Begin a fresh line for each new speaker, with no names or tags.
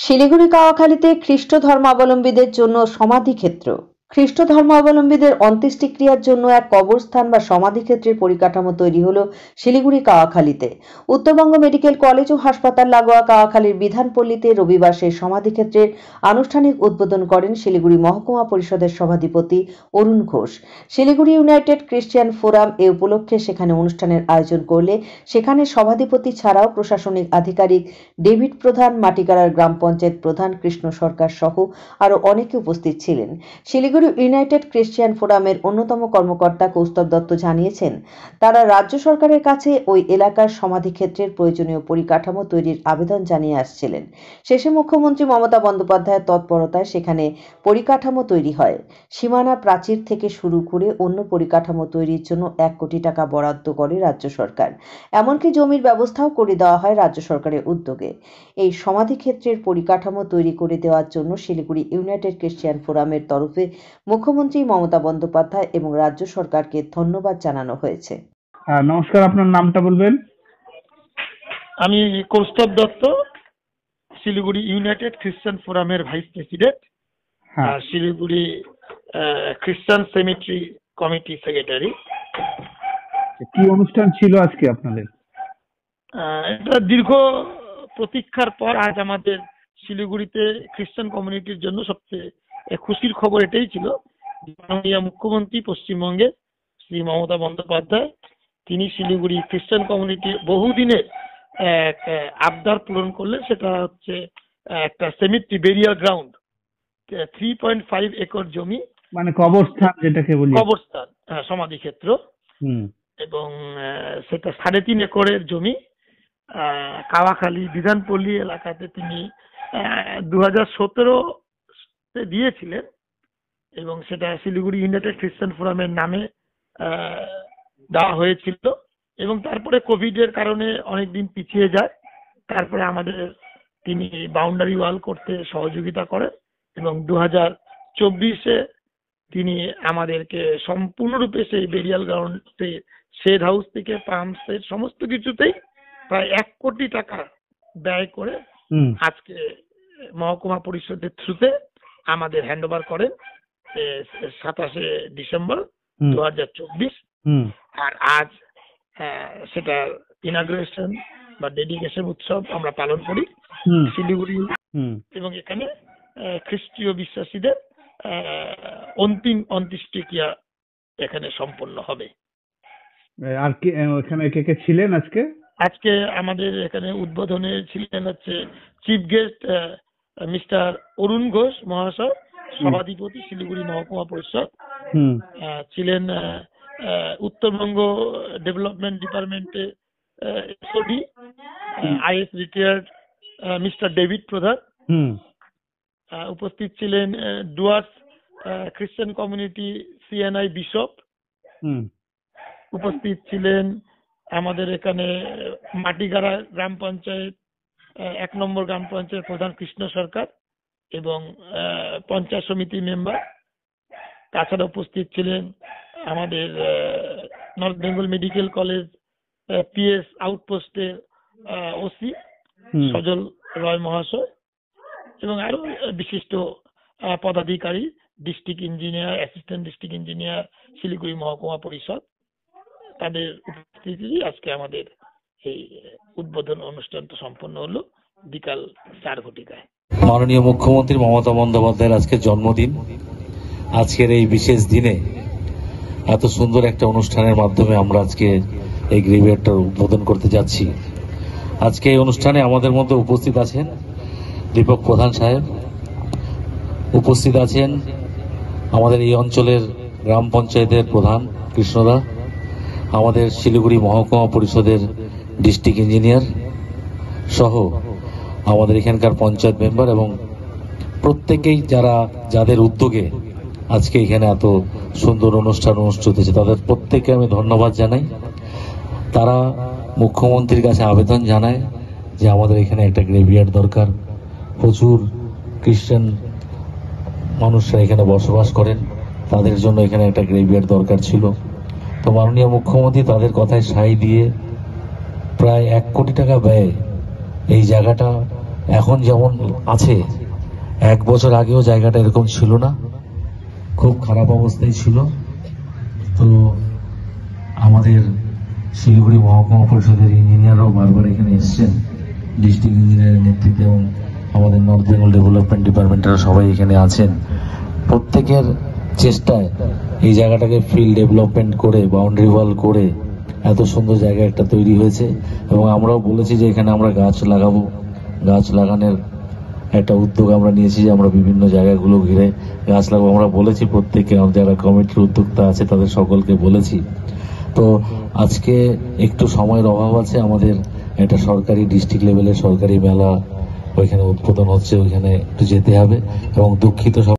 শিলিগুড়ি কাওয়াখালীতে খ্রিস্ট ধর্মাবলম্বীদের জন্য সমাধিক্ষেত্র। খ্রিস্ট ধর্মাবলম্বীদের অন্ত্যেষ্টিক্রিয়ার জন্য এক কবরস্থান বা সমাধিক্ষেত্রের পরিকাঠামো তৈরি হলো শিলিগুড়ি কাওয়াখালীতে। উত্তরবঙ্গ মেডিকেল কলেজ ও হাসপাতাল লাগোয়া কাওয়াখালীর বিধানপল্লীতে রবিবার সেই সমাধিক্ষেত্রের আনুষ্ঠানিক উদ্বোধন করেন শিলিগুড়ি মহকুমা পরিষদের সভাধিপতি Arun Ghosh. Siliguri united Christian forum এ উপলক্ষে সেখানে অনুষ্ঠানের আয়োজন করলে সেখানে সভাধিপতি ছাড়াও প্রশাসনিক আধিকারিক ডেভিড প্রধান, মাটিগাড়ার গ্রাম পঞ্চায়েত প্রধান কৃষ্ণ সরকার সহ আরো অনেকে উপস্থিত ছিলেন। শিলিগুড়ি ইউনাইটেড খ্রিস্টিয়ান ফোরামের অন্যতম কর্মকর্তা কৌস্তব দত্ত জানিয়েছেন, তারা রাজ্য সরকারের কাছে ওই এলাকার সমাধিক্ষেত্রের প্রয়োজনীয় পরিকাঠামো তৈরির আবেদন জানিয়ে আসছিলেন। শেষে মুখ্যমন্ত্রী মমতা বন্দ্যোপাধ্যায়ের তৎপরতায় সেখানে পরিকাঠামো তৈরি হয়। সীমানা প্রাচীর থেকে শুরু করে অন্য পরিকাঠামো তৈরির জন্য 1 কোটি টাকা বরাদ্দ করে রাজ্য সরকার। এমনকি জমির ব্যবস্থাও করে দেওয়া হয় রাজ্য সরকারের উদ্যোগে। এই সমাধিক্ষেত্রের পরিকাঠামো তৈরি করে দেওয়ার জন্য শিলিগুড়ি ইউনাইটেড খ্রিস্টিয়ান ফোরামের তরফে মুখ্যমন্ত্রী মমতা বন্দ্যোপাধ্যায় এবং রাজ্য সরকারকে ধন্যবাদ জানানো হয়েছে।
নমস্কার, আপনার নামটা বলবেন?
আমি কৌস্তব দত্ত, শিলিগুড়ি ইউনাইটেড খ্রিস্টান ফোরামের ভাইস প্রেসিডেন্ট, শিলিগুড়ি খ্রিস্টান সেমিট্রি কমিটি সেক্রেটারি।
কি অনুষ্ঠান ছিল আজকে আপনাদের?
এটা দীর্ঘ প্রতীক্ষার পর আজ আমাদের শিলিগুড়িতে খ্রিস্টান কমিউনিটির জন্য সবচেয়ে খুশির খবর এটাই ছিল, মাননীয় মুখ্যমন্ত্রী পশ্চিমবঙ্গের শ্রী মমতা বন্দ্যোপাধ্যায় তিনি শিলিগুড়ি খ্রিস্টান কমিউনিটির বহুদিনের এক আবদার পূরণ করলেন। সেটা হচ্ছে একটা সেমিট্রি বেরিয়াল গ্রাউন্ড, 3.5 একর জমি,
মানে কবরস্থান যেটাকে বলি,
কবরস্থান, সমাধিক্ষেত্র, এবং সেটা 3.5 একরের জমি কাওয়াখালী বিধানপল্লী এলাকাতে তিনি 2017-তে দিয়েছিলেন এবং সেটা শিলিগুড়ি ইউনাইটেড খ্রিস্টান ফোরামের নামে দেওয়া হয়েছিল এবং তারপরে কোভিডের কারণে অনেকদিন পিছিয়ে যায়। তারপরে আমাদের তিনি বাউন্ডারি ওয়াল করতে সহযোগিতা করেন এবং 2024-এ তিনি আমাদেরকে সম্পূর্ণরূপে সেই বেরিয়াল গ্রাউন্ডে শেড হাউস থেকে পাম্প সেট সমস্ত কিছুতেই প্রায় 1 কোটি টাকা ব্যয় করে আজকে মহকুমা পরিষদের থ্রুতে আমাদের হ্যান্ড ওভার করেন 27শে ডিসেম্বর 2024। আর আজ সেটা ইনাগুরেশন বা ডেডিকেশন উৎসব আমরা পালন করি শিলিগুড়ি এবং এখানে খ্রিস্টীয় বিশ্বাসীদের অন্তিম অন্ত্যেষ্টিক্রিয়া এখানে সম্পন্ন হবে।
আর কি এখানে কে কে ছিলেন আজকে?
আজকে আমাদের এখানে উদ্বোধনে ছিলেন হচ্ছে চিফ গেস্ট মিস্টার অরুণ ঘোষ মহাশয়, সভাধিপতি শিলিগুড়ি মহকুমা পরিষদ। ছিলেন উত্তরবঙ্গ ডেভেলপমেন্ট ডিপার্টমেন্টে SOD is retired mister David প্রধান। উপস্থিত ছিলেন ডুয়ার্স খ্রিস্টান কমিউনিটি সিএনআই বিশপ। উপস্থিত ছিলেন আমাদের এখানে মাটিগাড়া গ্রাম পঞ্চায়েত 1 নম্বর গ্রাম পঞ্চায়েত প্রধান কৃষ্ণ সরকার এবং পঞ্চায়েত সমিতি মেম্বার। তাছাড়া উপস্থিত ছিলেন আমাদের north Bengal medical college PS আউটপোস্টের ওসি সজল রয় মহাশয় এবং আরো বিশিষ্ট পদাধিকারী, district engineer, assistant district engineer Siliguri মহকুমা পরিষদ। তাদের উপস্থিতি আজকে আমাদের এই উদ্বোধন অনুষ্ঠানটা সম্পন্ন হলো বিকাল 4 ঘটিকায়।
মাননীয় মুখ্যমন্ত্রী মমতা বন্দ্যোপাধ্যায়ের আজকে জন্মদিন। আজকের এই বিশেষ দিনে এত সুন্দর একটা অনুষ্ঠানের মাধ্যমে আমরা আজকে এই গ্রেভিয়ার্ডটার উদ্বোধন করতে যাচ্ছি। আজকে এই অনুষ্ঠানে আমাদের মধ্যে উপস্থিত আছেন দীপক প্রধান সাহেব, উপস্থিত আছেন আমাদের এই অঞ্চলের গ্রাম পঞ্চায়েতের প্রধান কৃষ্ণদা, আমাদের শিলিগুড়ি মহকুমা পরিষদের ডিস্ট্রিক্ট ইঞ্জিনিয়ার সহ আমাদের এখানকার পঞ্চায়েত মেম্বার এবং প্রত্যেকেই যাদের উদ্যোগে আজকে এখানে এত সুন্দর অনুষ্ঠান অনুষ্ঠিত হয়েছে তাদের প্রত্যেককে আমি ধন্যবাদ জানাই। তারা মুখ্যমন্ত্রীর কাছে আবেদন জানায় যে আমাদের এখানে একটা গ্রেভিয়ার্ড দরকার। প্রচুর খ্রিস্টান মানুষরা এখানে বসবাস করেন, তাদের জন্য এখানে একটা গ্রেভিয়ার্ড দরকার ছিল। তো মাননীয় মুখ্যমন্ত্রী তাদের কথায় সায় দিয়ে প্রায় 1 কোটি টাকা ব্যয়ে এই জায়গাটা এখন যেমন আছে, 1 বছর আগেও জায়গাটা এরকম ছিল না, খুব খারাপ অবস্থায় ছিল। তো আমাদের শিলিগুড়ি মহকুমা পরিষদের ইঞ্জিনিয়াররাও বারবার এখানে এসছেন, ডিস্ট্রিক্ট ইঞ্জিনিয়ারের নেতৃত্বে, এবং আমাদের নর্থ বেঙ্গল ডেভেলপমেন্ট ডিপার্টমেন্টের সবাই এখানে আছেন। প্রত্যেকের চেষ্টায় এই জায়গাটাকে ফিল্ড ডেভেলপমেন্ট করে, বাউন্ডারি ওয়াল করে এত সুন্দর জায়গা একটা তৈরি হয়েছে। এবং আমরাও বলেছি যে এখানে আমরা গাছ লাগাবো, গাছ লাগানোর একটা উদ্যোগ আমরা নিয়েছি, যে আমরা বিভিন্ন জায়গাগুলো ঘিরে গাছ লাগাবো। আমরা বলেছি প্রত্যেককে, যারা কমিটির উদ্যোক্তা আছে তাদের সকলকে বলেছি। তো আজকে একটু সময়ের অভাব আছে, আমাদের একটা সরকারি ডিস্ট্রিক্ট লেভেলের সরকারি মেলা ওইখানে উদ্বোধন হচ্ছে, ওইখানে একটু যেতে হবে। এবং দুঃখিত সব